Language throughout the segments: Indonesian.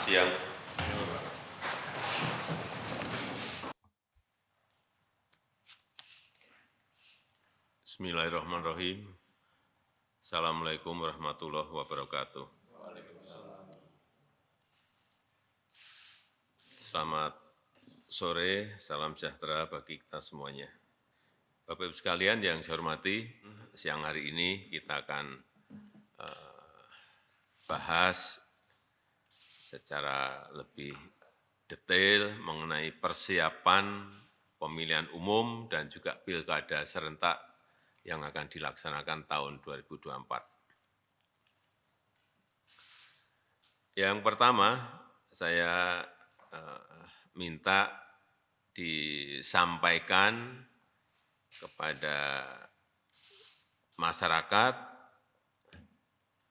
siang. Bismillahirrahmanirrahim. Assalamualaikum warahmatullahi wabarakatuh. Selamat sore, salam sejahtera bagi kita semuanya. Bapak Ibu sekalian yang saya hormati, siang hari ini kita akan bahas secara lebih detail mengenai persiapan pemilihan umum dan juga pilkada serentak yang akan dilaksanakan tahun 2024. Yang pertama, saya minta disampaikan kepada masyarakat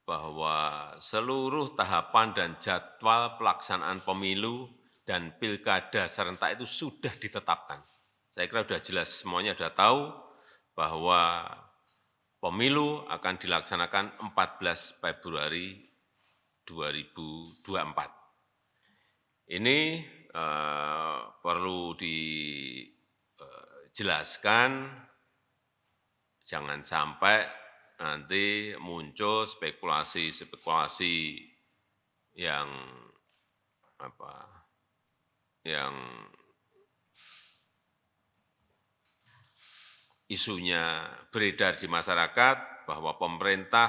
bahwa seluruh tahapan dan jadwal pelaksanaan pemilu dan pilkada serentak itu sudah ditetapkan. Saya kira sudah jelas, semuanya sudah tahu bahwa pemilu akan dilaksanakan 14 Februari 2024. Ini perlu dijelaskan, jangan sampai nanti muncul spekulasi-spekulasi yang isunya beredar di masyarakat bahwa pemerintah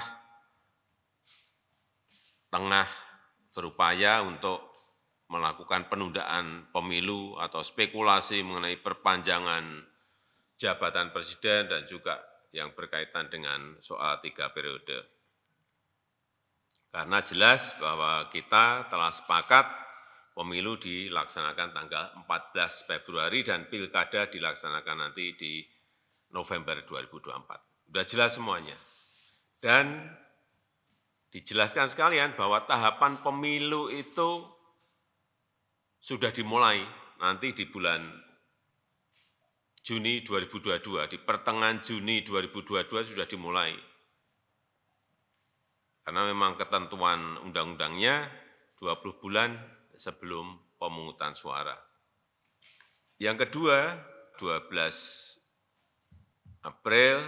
tengah berupaya untuk melakukan penundaan pemilu atau spekulasi mengenai perpanjangan jabatan presiden dan juga yang berkaitan dengan soal 3 periode. Karena jelas bahwa kita telah sepakat pemilu dilaksanakan tanggal 14 Februari dan pilkada dilaksanakan nanti di November 2024. Sudah jelas semuanya. Dan dijelaskan sekalian bahwa tahapan pemilu itu sudah dimulai nanti di bulan Juni 2022, di pertengahan Juni 2022 sudah dimulai. Karena memang ketentuan undang-undangnya 20 bulan sebelum pemungutan suara. Yang kedua, 12 April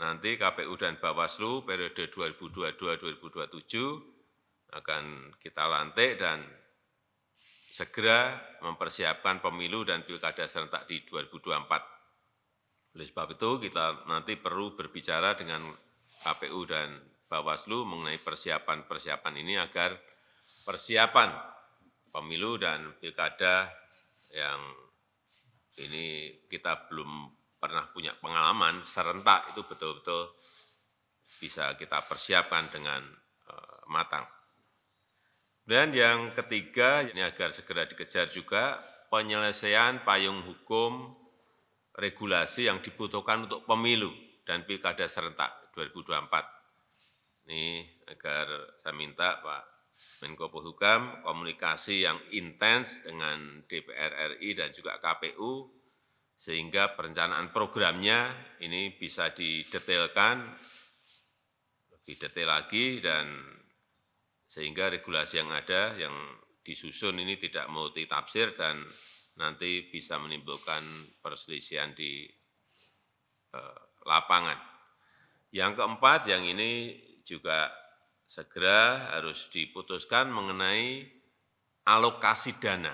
nanti KPU dan Bawaslu periode 2022-2027 akan kita lantik dan segera mempersiapkan pemilu dan pilkada serentak di 2024. Oleh sebab itu, kita nanti perlu berbicara dengan KPU dan Bawaslu mengenai persiapan-persiapan ini agar persiapan pemilu dan pilkada yang ini kita belum pernah punya pengalaman serentak itu betul-betul bisa kita persiapkan dengan matang. Dan yang ketiga, ini agar segera dikejar juga penyelesaian payung hukum regulasi yang dibutuhkan untuk pemilu dan pilkada serentak 2024. Ini agar saya minta Pak Menko Polhukam komunikasi yang intens dengan DPR RI dan juga KPU sehingga perencanaan programnya ini bisa didetailkan lebih detail lagi dan sehingga regulasi yang ada yang disusun ini tidak multitafsir dan nanti bisa menimbulkan perselisihan di lapangan. Yang keempat, yang ini juga segera harus diputuskan mengenai alokasi dana,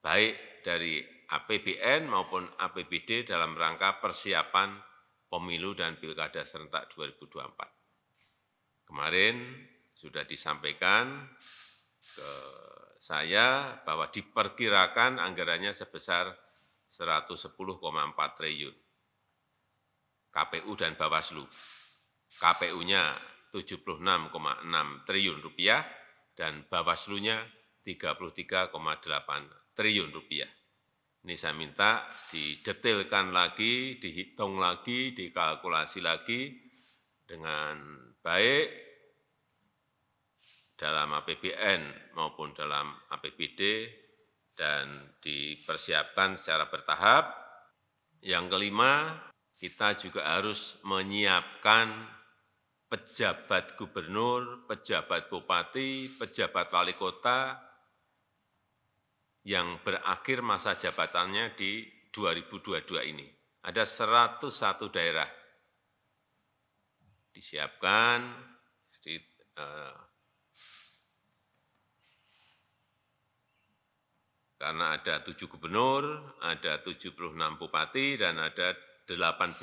baik dari APBN maupun APBD dalam rangka persiapan pemilu dan pilkada serentak 2024. Kemarin sudah disampaikan ke saya bahwa diperkirakan anggarannya sebesar 110,4 triliun. KPU dan Bawaslu. KPU-nya 76,6 triliun rupiah dan Bawaslu-nya 33,8 triliun rupiah. Ini saya minta didetailkan lagi, dihitung lagi, dikalkulasi lagi dengan baik dalam APBN maupun dalam APBD dan dipersiapkan secara bertahap. Yang kelima, kita juga harus menyiapkan pejabat gubernur, pejabat bupati, pejabat wali kota yang berakhir masa jabatannya di 2022 ini. Ada 101 daerah disiapkan, jadi, karena ada 7 gubernur, ada 76 bupati, dan ada 18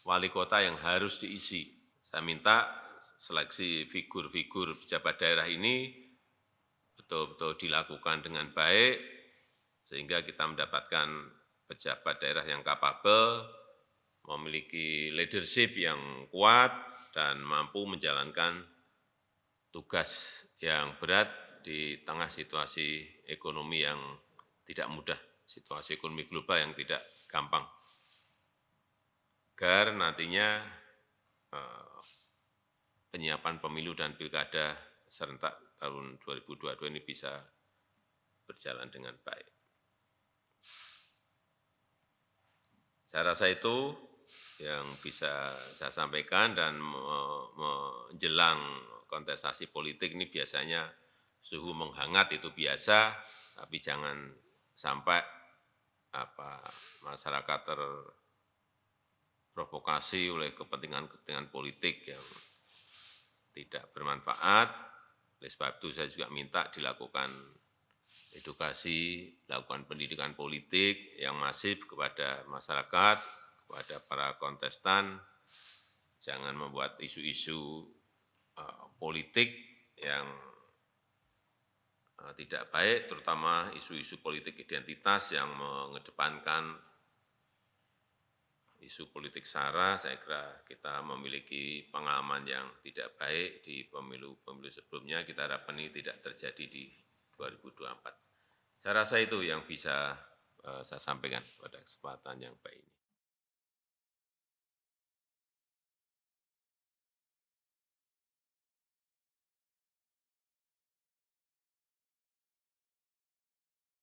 wali kota yang harus diisi. Saya minta seleksi figur-figur pejabat daerah ini betul-betul dilakukan dengan baik, sehingga kita mendapatkan pejabat daerah yang kapabel, memiliki leadership yang kuat, dan mampu menjalankan tugas yang berat di tengah situasi ekonomi yang tidak mudah, situasi ekonomi global yang tidak gampang. Agar nantinya penyiapan pemilu dan pilkada serentak tahun 2022 ini bisa berjalan dengan baik. Saya rasa itu yang bisa saya sampaikan, dan menjelang kontestasi politik ini biasanya suhu menghangat, itu biasa, tapi jangan sampai masyarakat terprovokasi oleh kepentingan-kepentingan politik yang tidak bermanfaat. Oleh sebab itu saya juga minta dilakukan edukasi, lakukan pendidikan politik yang masif kepada masyarakat, kepada para kontestan. Jangan membuat isu-isu politik yang tidak baik, terutama isu-isu politik identitas yang mengedepankan isu politik sara. Saya kira kita memiliki pengalaman yang tidak baik di pemilu-pemilu sebelumnya. Kita harapkan ini tidak terjadi di 2024. Saya rasa itu yang bisa saya sampaikan pada kesempatan yang baik ini.